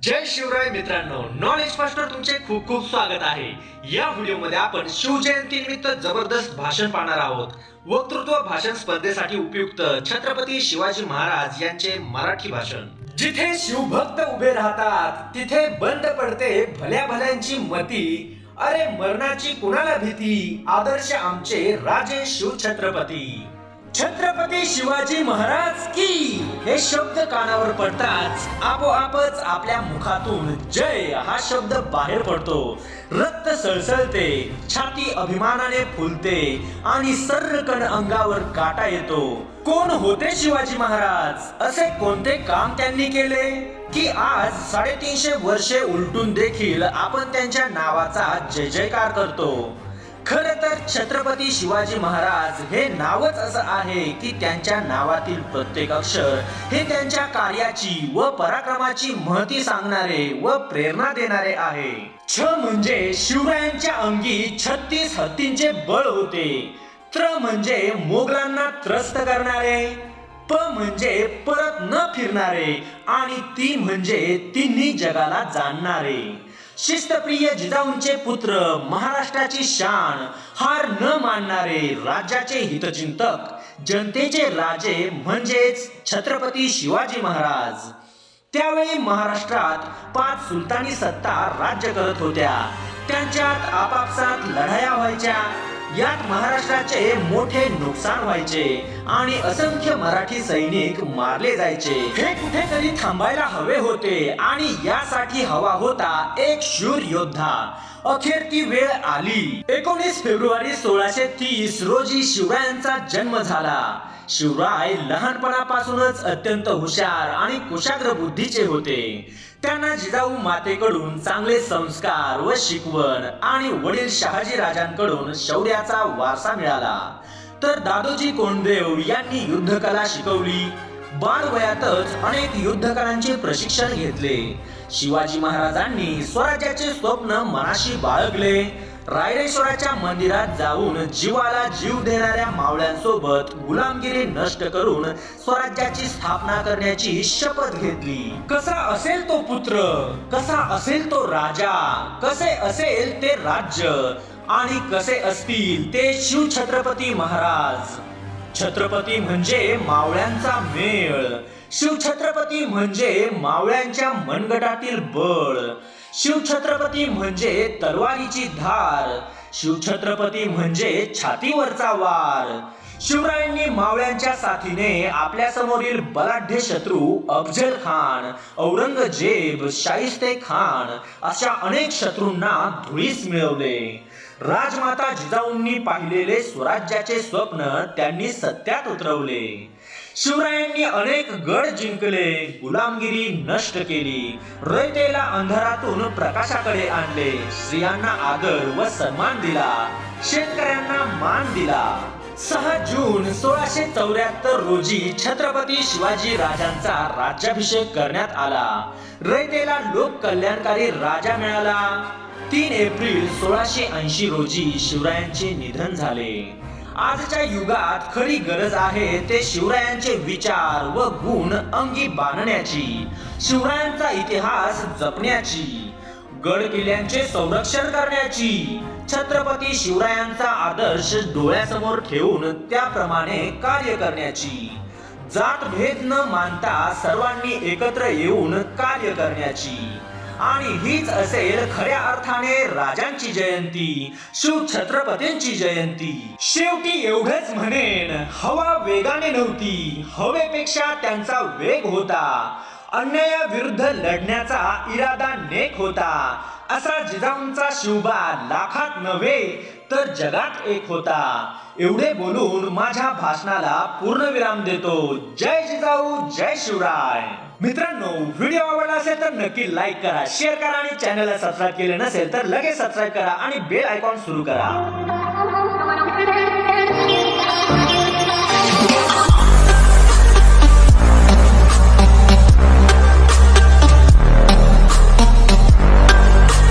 जय शिवराय मित्रांनो, knowledge faster तुमचे खूप खूप स्वागत आहे। या व्हिडिओमध्ये आपण शिवजयंती निमित्त जबरदस्त भाषण पाहणार आहोत। वक्तृत्व भाषण स्पर्धेसाठी उपयुक्त छत्रपती शिवाजी महाराज यांचे मराठी भाषण। जिथे शिवभक्त उभे राहतात तिथे बंद पडते भल्या भल्यांची मती। अरे मरणाची कुणाला भीती, आदर्श आमचे राजे शिवछत्रपती। छत्रपती शिवाजी महाराज की हे शब्द कानावर पडताच आपोआपच आपल्या मुखातून जय हा शब्द बाहेर पडतो। रक्त सळसळते, छाती अभिमानाने फुलते आणि सर्रकण अंगावर काटा येतो। कोण होते शिवाजी महाराज? असे कोणते काम त्यांनी केले की आज 350 वर्षे उलटून देखील आपण त्यांच्या नावाचा जय जयकार करतो? खरं तर छत्रपती शिवाजी महाराज हे नावच असं आहे की त्यांच्या नावातील प्रत्येक अक्षर हे त्यांच्या कार्याची व पराक्रमाची महती सांगणारे व प्रेरणा देणारे आहे। छ म्हणजे शिवरायांच्या अंगी 36 हत्तींचे बळ होते। त्र म्हणजे मोगलांना त्रस्त करणारे, प म्हणजे परत न फिरणारे आणि ती म्हणजे तिन्ही जगाला जाणणारे। शिस्तप्रिय जिजाऊंचे पुत्र, महाराष्ट्राची शान, हार न मानणारे, राज्याचे हितचिंतक, जनतेचे राजे म्हणजेच छत्रपती शिवाजी महाराज। त्यावेळी महाराष्ट्रात 5 सुलतानी सत्ता राज्य करत होत्या। त्यांच्यात आपापसात लढाया व्हायच्या। यात महाराष्ट्राचे मोठे नुकसान व्हायचे आणि असंख्य मराठी सैनिक मारले जायचे। हे कुठेतरी थांबायला हवे होते आणि यासाठी हवा होता एक शूर योद्धा। अखेर ती वेळ आली। 19 फेब्रुवारी 1630 रोजी शिवरायांचा जन्म झाला। शिवराय लहानपणापासूनच अत्यंत हुशार आणि कुशाग्र बुद्धीचे होते। त्यांना जिजाऊ मातेकडून चांगले संस्कार व शिकवण आणि वडील शहाजी राजांकडून शौर्याचा वारसा मिळाला। तर दादोजी कोंडदेव यांनी युद्धकला शिकवली। बालवयातच अनेक युद्धकलांचे प्रशिक्षण घेतले। शिवाजी महाराजांनी स्वराज्याचे स्वप्न मनाशी बाळगले। रायरेश्वराच्या मंदिरात जाऊन जीवाला जीव देणाऱ्या मावळ्यांसोबत गुलामगिरी नष्ट करून स्वराज्याची स्थापना करण्याची शपथ घेतली। कसा असेल तो पुत्र, कसा असेल तो राजा, कसे असेल ते राज्य आणि कसे असतील ते शिवछत्रपती महाराज। छत्रपती म्हणजे मावळ्यांचा मेळ, शिवछत्रपती म्हणजे मावळ्यांच्या मनगटातील बळ, शिवछत्रपती म्हणजे तलवारीची धार, शिवछत्रपती म्हणजे छातीवरचा वार। शिवरायांनी मावळ्यांच्या साथीने आपल्या समोरील बलाढ्य शत्रू अफजल खान, औरंगजेब, शाहिस्ते खान अशा अनेक शत्रूंना धुळीस मिळवले। राजमाता जिजाऊंनी पाहिलेले स्वराज्याचे स्वप्न त्यांनी सत्यात उतरवले। शिवरायांनी अनेक गड जिंकले, गुलामगिरी नष्ट केली, रयतेला अंधारातून प्रकाशाकडे आणले, स्त्रियांना आदर व सन्मान दिला, शेतकऱ्यांना मान दिला। 6 जून 1674 रोजी छत्रपती शिवाजी राजांचा राज्याभिषेक करण्यात आला। रयतेला लोक कल्याणकारी राजा मिळाला। 3 एप्रिल 1680 रोजी शिवरायांचे निधन झाले। आजच्या युगात खरी गरज आहे ते शिवरायांचे विचार व गुण अंगी बाणण्याची, शिवरायांचा इतिहास जपण्याची, गड किल्ल्यांचे संरक्षण करण्याची, छत्रपती शिवरायांचा आदर्श डोळ्यासमोर ठेवून त्याप्रमाणे कार्य करण्याची, जात भेद न मानता सर्वांनी एकत्र येऊन कार्य करण्याची। आणि हीच असेल खऱ्या अर्थाने राजांची जयंती, शिवछत्रपतींची जयंती। शेवटी एवढंच म्हणेन, हवा वेगाने नव्हती, हवेपेक्षा त्यांचा वेग होता। अन्यायाविरुद्ध लढण्याचा इरादा नेक होता। असा जिजाऊंचा शिवबा लाखात नव्हे तर जगात एक होता। एवढे बोलून माझ्या भाषणाला पूर्णविराम देतो। जय जिजाऊ, जय शिवराय। मित्रांनो, व्हिडिओ आवडला असेल तर नक्की लाईक करा, शेअर करा आणि चॅनलला सबस्क्राईब केले नसेल तर लगेच सबस्क्राईब करा आणि बेल आयकॉन सुरू करा।